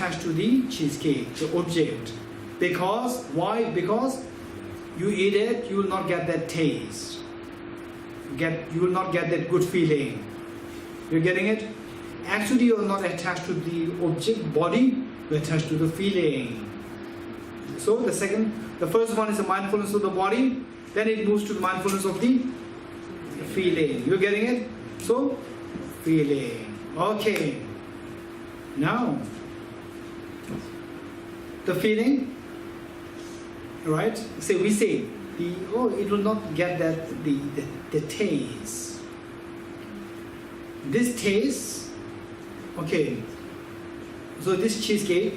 attached to the cheesecake, the object. Because, why? Because you eat it, you will not get that taste. You will not get that good feeling. You're getting it? Actually, you are not attached to the object, body, you're attached to the feeling. So the first one is the mindfulness of the body, then it moves to the mindfulness of the feeling. You're getting it? So, feeling. Okay. Now, the feeling, right? We say, it will not get that the taste. This taste, okay. So this cheesecake,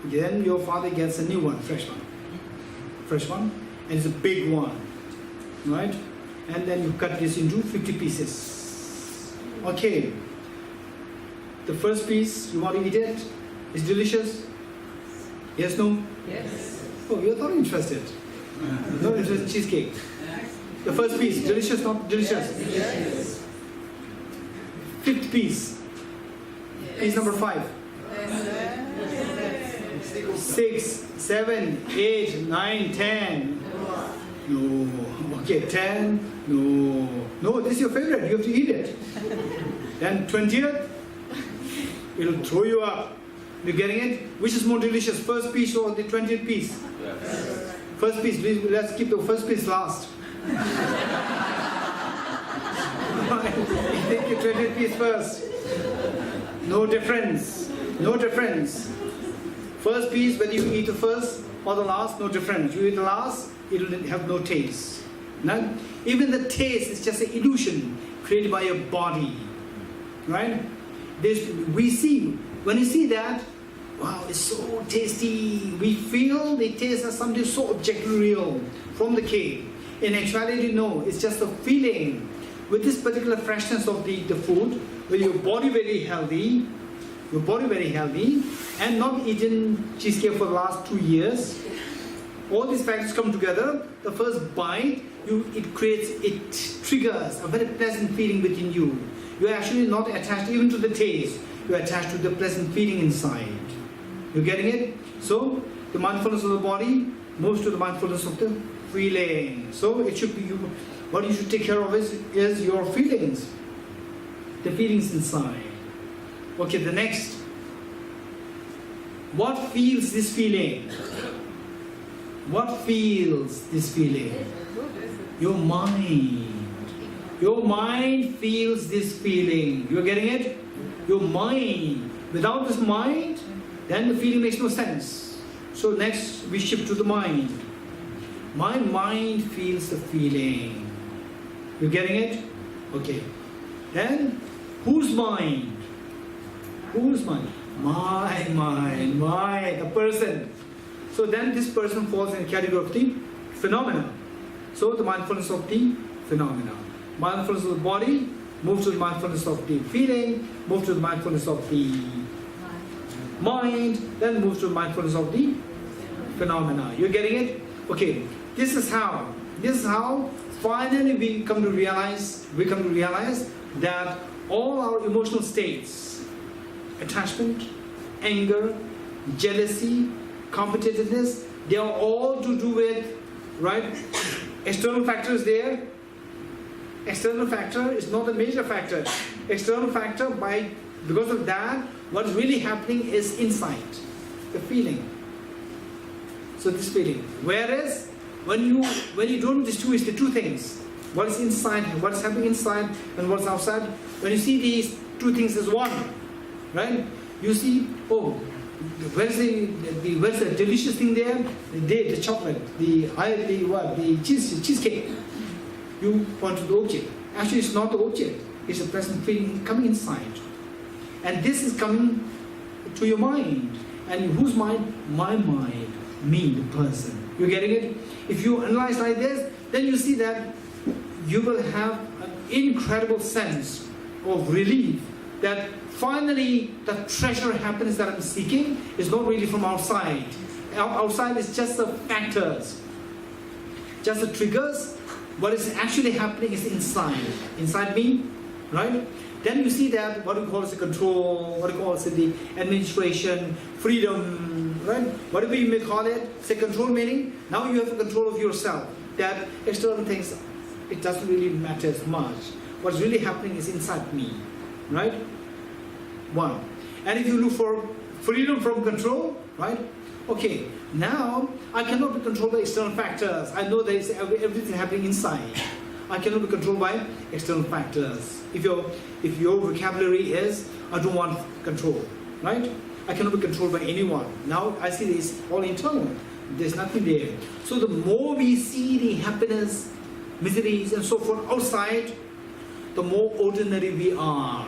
then your father gets a new one, fresh one, and it's a big one, right? And then you cut this into 50 pieces. Okay. The first piece, you want to eat it? It's delicious? Yes, no? Yes. Oh, you're not interested. Not interested in cheesecake. The first piece, delicious, not delicious? Yes. Fifth piece. Piece number 5. 6, 7, 8, 9, 10. No. Okay, 10. No. No, this is your favorite. You have to eat it. Then 20th, it'll throw you up. You're getting it? Which is more delicious, first piece or the 20th piece? Yes. First piece, please, let's keep the first piece last. Take your 20th piece first. No difference. No difference. First piece, whether you eat the first or the last, no difference. You eat the last, it will have no taste. None. Even the taste is just an illusion created by your body. Right? We see, when you see that, wow, it's so tasty. We feel the taste as something so objectively real from the cake. In actuality, no, it's just a feeling. With this particular freshness of the food, with your body very healthy, and not eaten cheesecake for the last 2 years, all these factors come together. The first bite, it triggers a very pleasant feeling within you. You're actually not attached even to the taste. You're attached to the pleasant feeling inside. You're getting it? So, the mindfulness of the body moves to the mindfulness of the feeling. So, it should be what you should take care of is your feelings. The feelings inside. Okay, the next. What feels this feeling? What feels this feeling? Your mind. Your mind feels this feeling. You're getting it? Your mind. Without this mind, then the feeling makes no sense. So next we shift to the mind. My mind feels the feeling. You're getting it? Okay. Then, whose mind? Whose mind? My mind, the person. So then this person falls in the category of the phenomena. So the mindfulness of the phenomena. Mindfulness of the body, move to the mindfulness of the feeling, move to the mindfulness of the mind, then move to the mindfulness of the phenomena. You're getting it? Okay. This is how finally we come to realize that all our emotional states, attachment, anger, jealousy, competitiveness, they are all to do with, right? External factors there. External factor is not a major factor. External factor, because of that, what is really happening is inside, the feeling. So this feeling. Whereas when you don't distinguish the two things, what is inside, what is happening inside, and what's outside, when you see these two things as one, right? You see, oh, where's the delicious thing there? The chocolate, the cheesecake. You point to the object. Actually, it's not the object. It's a present feeling coming inside. And this is coming to your mind. And whose mind? My mind. Me, the person. You're getting it? If you analyze like this, then you see that you will have an incredible sense of relief that finally the treasure happiness that I'm seeking is not really from outside. Outside is just the factors, just the triggers. What is actually happening is inside me, right? Then you see that what we call as the control, what we call as the administration, freedom, right? Whatever you may call it, say control meaning, now you have control of yourself. That external things, it doesn't really matter as much. What's really happening is inside me, right? One. And if you look for freedom from control, right? Okay, now I cannot be controlled by external factors. I know there is everything happening inside. I cannot be controlled by external factors. If your vocabulary is, I don't want control, right? I cannot be controlled by anyone. Now I see this all internal. There's nothing there. So the more we see the happiness, miseries, and so forth outside, the more ordinary we are.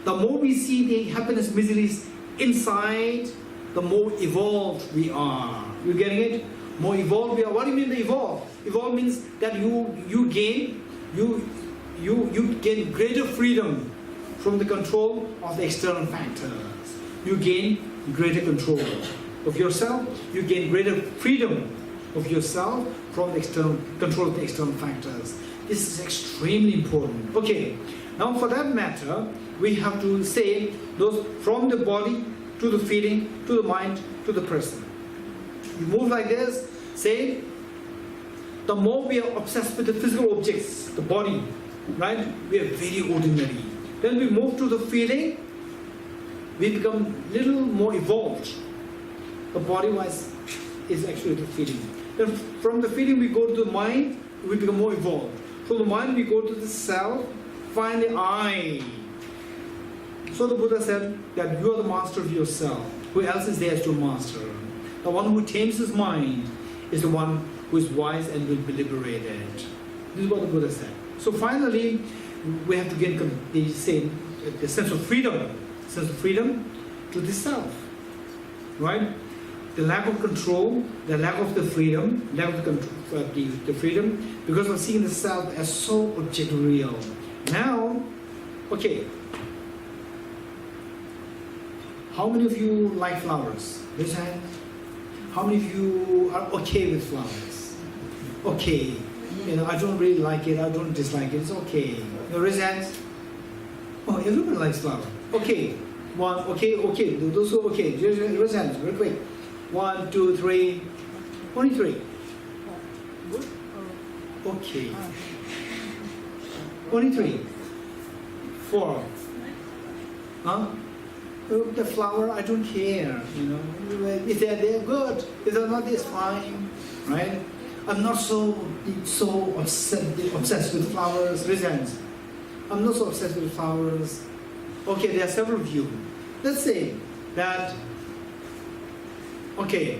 The more we see the happiness, miseries inside, the more evolved we are. You getting it? More evolved we are. What do you mean by evolve? Evolve means that you gain greater freedom from the control of the external factors. You gain greater control of yourself. You gain greater freedom of yourself from the external control of the external factors. This is extremely important. Okay, now for that matter, we have to say those from the body to the feeling, to the mind, to the person. You move like this, say, the more we are obsessed with the physical objects, the body, right? We are very ordinary. Then we move to the feeling, we become little more evolved. The body-wise is actually the feeling. Then from the feeling we go to the mind, we become more evolved. From the mind we go to the self, finally I. So the Buddha said that you are the master of yourself. Who else is there to master? The one who tames his mind is the one who is wise and will be liberated. This is what the Buddha said. So finally, we have to get the sense of freedom to the self, right? The lack of control, the lack of the freedom, the freedom, because of seeing the self as so object real. Now, okay. How many of you like flowers? Raise your hand. How many of you are okay with flowers? Okay. I don't really like it, I don't dislike it, it's okay. Raise your hands. Oh, everyone likes flowers. Okay. One, okay. Those who are okay. Raise your hands, very quick. 1, 2, 3. Only 3. Okay. Only 3. 4. Huh? The flower, I don't care, If they're there, good. If they're not, it's fine, right? I'm not so obsessed with flowers. Raise hands. I'm not so obsessed with flowers. Okay, there are several of you. Let's say that, okay,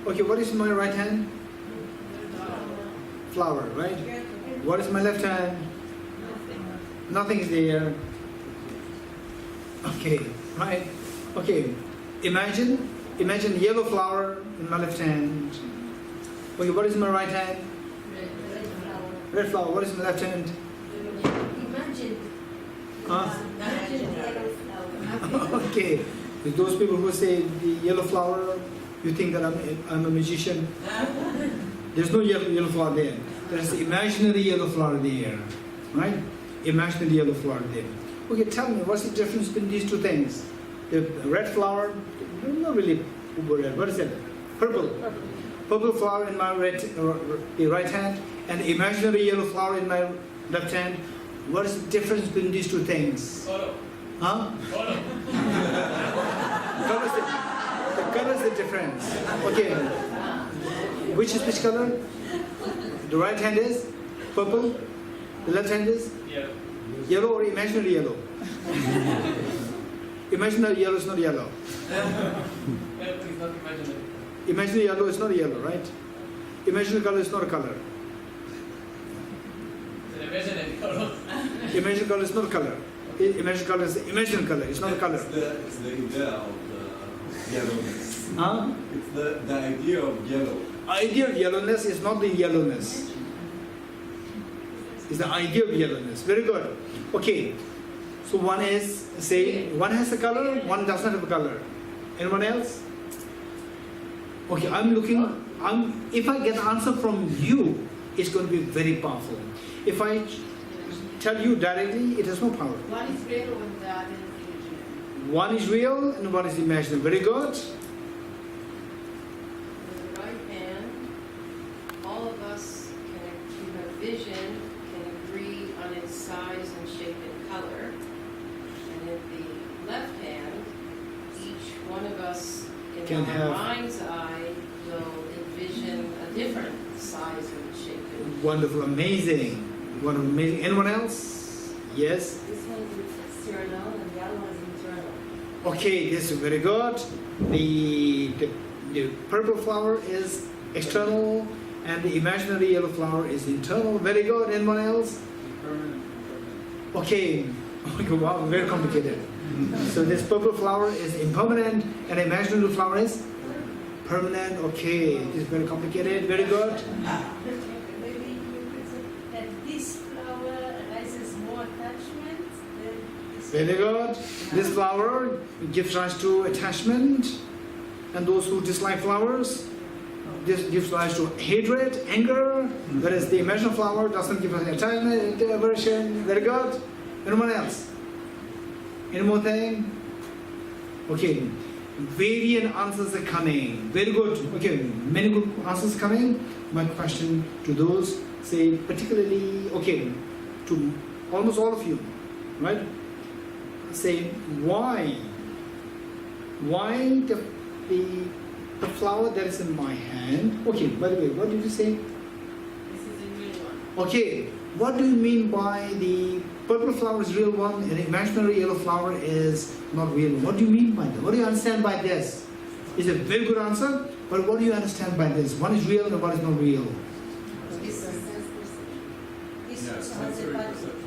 Okay, what is my right hand? Flower, right? What is my left hand? Nothing is there. Okay, right? Okay, imagine yellow flower in my left hand. Okay, what is my right hand? Red flower. What is my left hand? Imagine. Imagine yellow flower. Okay, those people who say the yellow flower, you think that I'm a magician? There's no yellow flower there. There's the imaginary yellow flower there, right? Imaginary yellow flower there. Okay, tell me, what's the difference between these two things? The red flower, not really red. What is it? Purple. Purple flower in my right hand, and the imaginary yellow flower in my left hand. What is the difference between these two things? Color. Huh? Color. The color is the difference. Okay. Which is which color? The right hand is purple. The left hand is Yellow. yellow or imaginary yellow. Imaginary yellow is not yellow. It's not imaginary. Imaginary yellow is not yellow, right? Imaginary color is not a color. It's an imaginary color. Imaginary color is not a color. Imaginary color is the imaginary color. It's not a color. It's the idea of the yellowness. Huh? It's the idea of yellow. Idea of yellowness is not the yellowness. It's the idea of yellowness. Very good. Okay. So one is, say, one has a color, one does not have a color. Anyone else? Okay, if I get an answer from you, it's going to be very powerful. If I tell you directly, it has no power. One is real and the other is imaginary. One is real and one is imaginary. Very good. With the right hand, all of us who have vision can agree on its size and shape and color. And in the left hand, each one of us in Can our have- mind's eye will envision a different size and shape. And Wonderful, amazing. Wonderful, amazing. Anyone else? Yes? this one is external and the other one is internal. Okay, this is very good. The purple flower is external and the imaginary yellow flower is internal. Very good. Anyone else? Okay. Wow, very complicated. So this purple flower is impermanent and the imaginary flower is permanent. Okay, this is very complicated. Very good. Maybe you could say that this flower arises more attachment than this. Very good. This flower gives rise to attachment, and those who dislike flowers, this gives rise to hatred, anger, whereas the imaginary flower doesn't give us attachment, aversion. Very good. Anyone else? Any more thing? Okay. Variant answers are coming. Very good. Okay, many good answers coming. My question to those, say particularly, okay, to almost all of you, right? Say why the flower that is in my hand. Okay, by the way, what did you say? This is a real one. Okay, what do you mean by the purple flower is real one and the imaginary yellow flower is not real? What do you mean by that? What do you understand by this? It's a very good answer, but what do you understand by this? One is real and one is not real. This is sense perception. This Yeah, is sensory body. perception.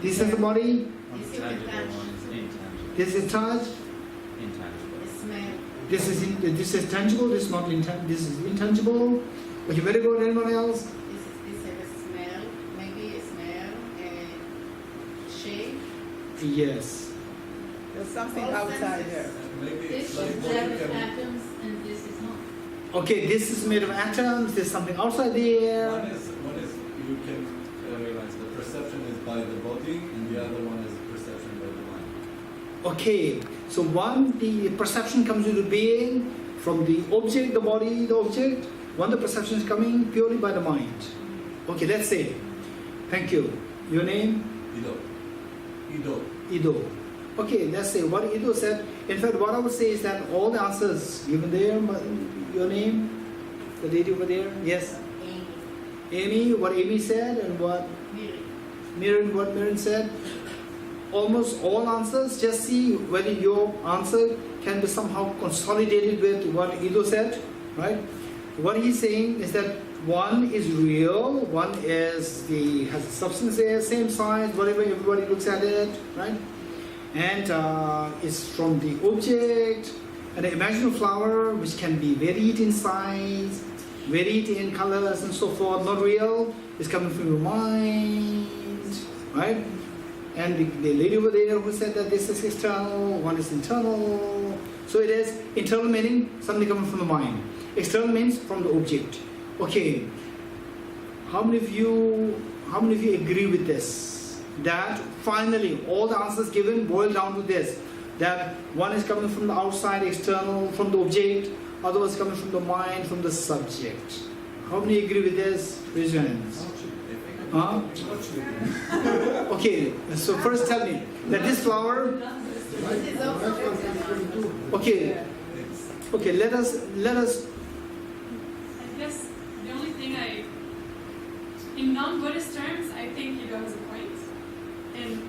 This is the body, One This you can tangible, touch. one is intangible. this is touch, Intangible. The smell. this is tangible, this is not this is intangible. Okay, very good. Anyone else? This has a smell, maybe a smell, shape. Yes. There's something All outside senses. there. Maybe This it's like is what you with can. atoms and this is not. Okay, this is made of atoms, there's something outside there. One is you can realize the perception is by the body, and the other one is perception by the mind. Okay, so one, the perception comes into being from the object, the body, the object. One, the perception is coming purely by the mind. Okay, let's say. Thank you. Your name? Ido. Ido. Okay, let's say what Ido said. In fact, what I would say is that all the answers given there, but your name, the lady over there, yes? Amy, what Amy said and what Mirren said. Almost all answers, just see whether your answer can be somehow consolidated with what Ido said, right? What he's saying is that one is real, one is has a substance there, same size, whatever everybody looks at it, right? And it's from the object, and the imaginary flower, which can be varied in size, varied in colors and so forth, not real, is coming from your mind, right? And the lady over there who said that this is external, one is internal. So it is internal meaning something coming from the mind. External means from the object. Okay. How many of you agree with this? That finally all the answers given boil down to this. That one is coming from the outside, external, from the object, other one is coming from the mind, from the subject. How many agree with this? Raise your hands. Huh? Okay, so first tell me that this flower. Okay, okay. Let us. I guess the only thing in non-Buddhist terms, I think Ido has a point, and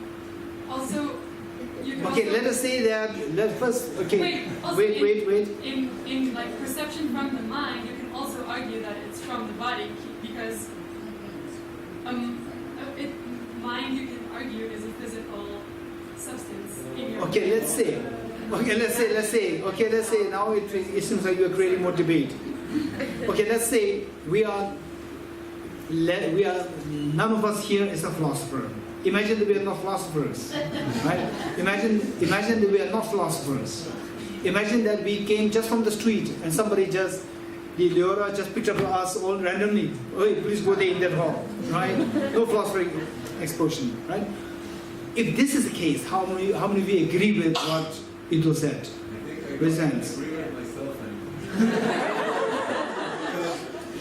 also you can. Okay, also, let us say that. Let first. Okay. Wait. Also Wait. In like perception from the mind, you can also argue that it's from the body because mind you can argue is a physical substance in your. Okay, let's say. Okay, let's say. Now it seems like we are creating more debate. Okay, let's say we are. None of us here is a philosopher. Imagine that we are not philosophers, right? Imagine that we are not philosophers. Imagine that we came just from the street and somebody just, the Leora just picked up us all randomly. Oh, please go there in that hall, right? No philosophic explosion, right? If this is the case, how many we agree with what Idul said? I think I Raise can hands. agree with myself and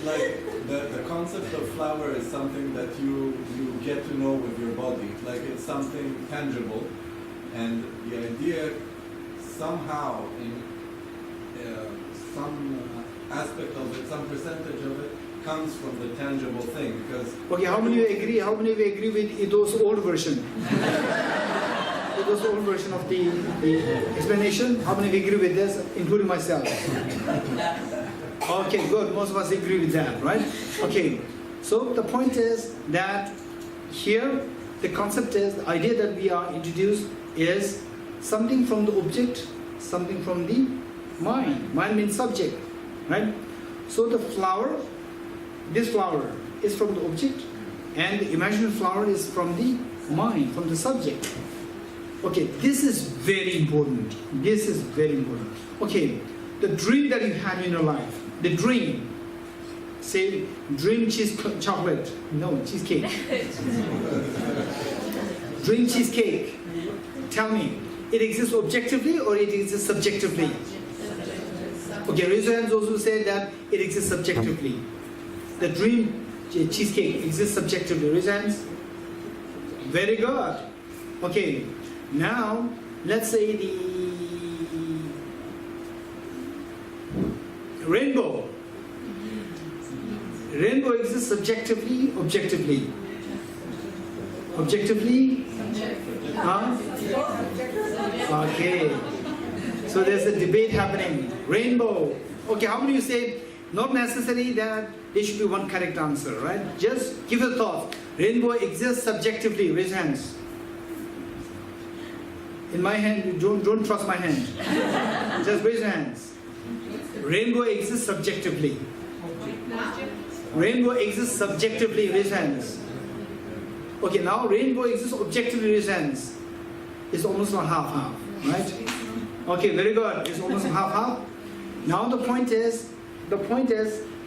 like the concept of flower is something that you get to know with your body. Like it's something tangible, and the idea somehow in some aspect of it, some percentage of it, comes from the tangible thing. Because Okay, how many agree? How many we agree with Ido's old version? Ido's old version of the explanation. How many we agree with this, including myself? Okay, good. Most of us agree with that, right? Okay. So the point is that here the concept is, the idea that we are introduced is something from the object, something from the mind. Mind means subject, right? So the flower, this flower is from the object, and the imaginary flower is from the mind, from the subject. Okay, this is very important. This is very important. Okay, the dream that you had in your life, the dream, say dream chocolate, no, cheesecake. Dream cheesecake. Tell me, it exists objectively or it exists subjectively? Okay, raise your hands those who say that it exists subjectively. The dream cheesecake exists subjectively. Raise your hands. Very good. Okay, now let's say the rainbow. Rainbow exists subjectively, objectively. Objectively? Huh? Okay. So there's a debate happening. Rainbow. Okay, how many you say not necessary that there should be one correct answer, right? Just give a thought. Rainbow exists subjectively. Raise hands. In my hand, don't trust my hand. Just raise your hands. Rainbow exists subjectively. Rainbow exists subjectively. Raise hands. Okay, now rainbow exists objectively. Raise hands. It's almost not half-half, right? Okay, very good. It's almost half-half. Now the point is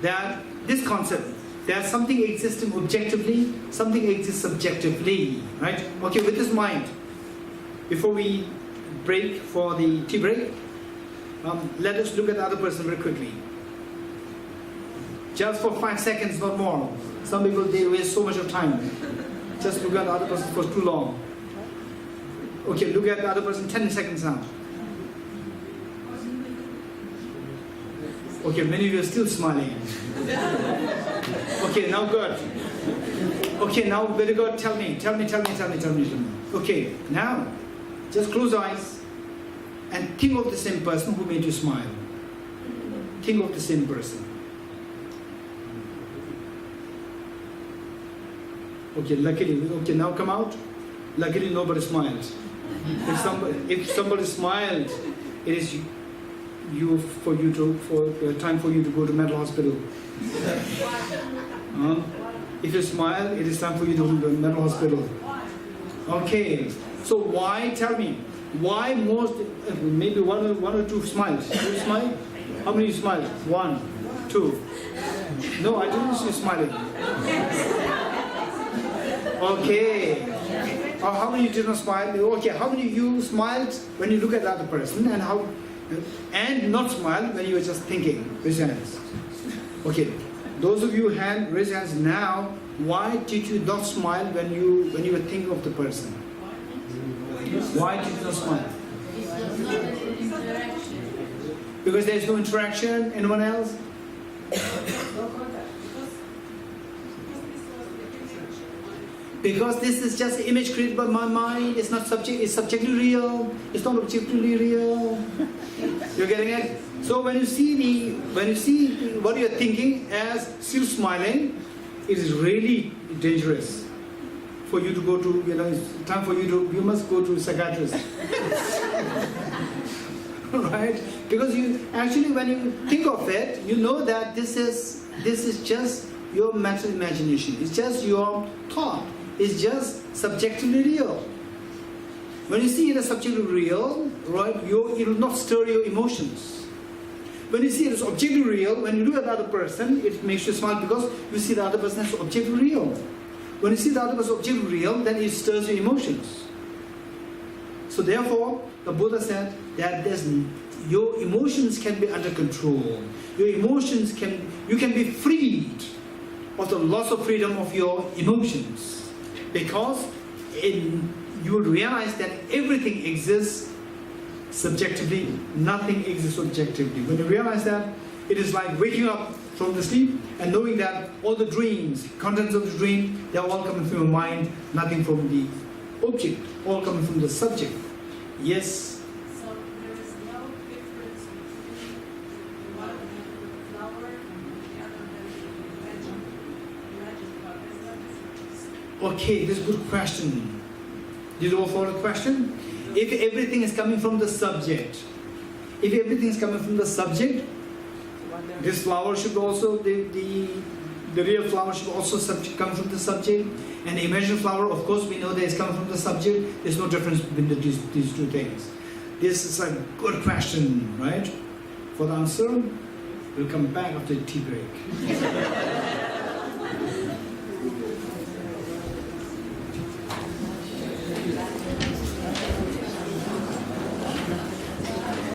that this concept, that something exists objectively, something exists subjectively, right? Okay, with this mind, before we break for the tea break, let us look at the other person very quickly. Just for 5 seconds, not more. Some people, they waste so much of time. Just look at the other person for too long. Okay, look at the other person 10 seconds now. Okay, many of you are still smiling. Okay, now good. Okay, now very good. Tell me. Okay, now just close your eyes and think of the same person who made you smile. Think of the same person. Okay, luckily, okay, now come out. Luckily, nobody smiled. If somebody smiled, it is time for you to go to mental hospital. If you smile, it is time for you to go to mental hospital. Okay, so why? Tell me, why most? Maybe one or two smiles. You smile? How many you smile? 1, 2. No, I didn't see you smiling. Okay. Or how many did not smile? Okay, how many you smiled when you look at the other person, and not smile when you were just thinking? Raise your hands. Okay, those of you who raise your hands now. Why did you not smile when you were thinking of the person? Why did you not smile? Because there is no interaction. Anyone else? Because this is just an image created by my mind. It's not it's subjectively real. It's not objectively real. You're getting it? So when you see what you're thinking as still smiling, it is really dangerous for you to go to. It's time for you must go to a psychiatrist, right? Because when you think of it, you know that this is just your mental imagination. It's just your thought. It's just subjectively real. When you see the subjective real, right, it will not stir your emotions. When you see it as objective real, when you look at the other person, it makes you smile because you see the other person as objective real. When you see the other person as objective real, then it stirs your emotions. So therefore, the Buddha said that your emotions can be under control. Your emotions you can be freed of the loss of freedom of your emotions. Because you will realize that everything exists subjectively, nothing exists objectively. When you realize that, it is like waking up from the sleep and knowing that all the dreams, contents of the dream, they are all coming from your mind, nothing from the object, all coming from the subject. Yes? So there is no difference between the one hand with the flower and the other hand with the magic flower. There's no difference. Okay, this is a good question. Did you all follow the question? If everything is coming from the subject, this flower should also, the real flower should also come from the subject, and the imagined flower, of course, we know that is coming from the subject. There's no difference between these two things. This is a good question, right? For the answer, we'll come back after the tea break.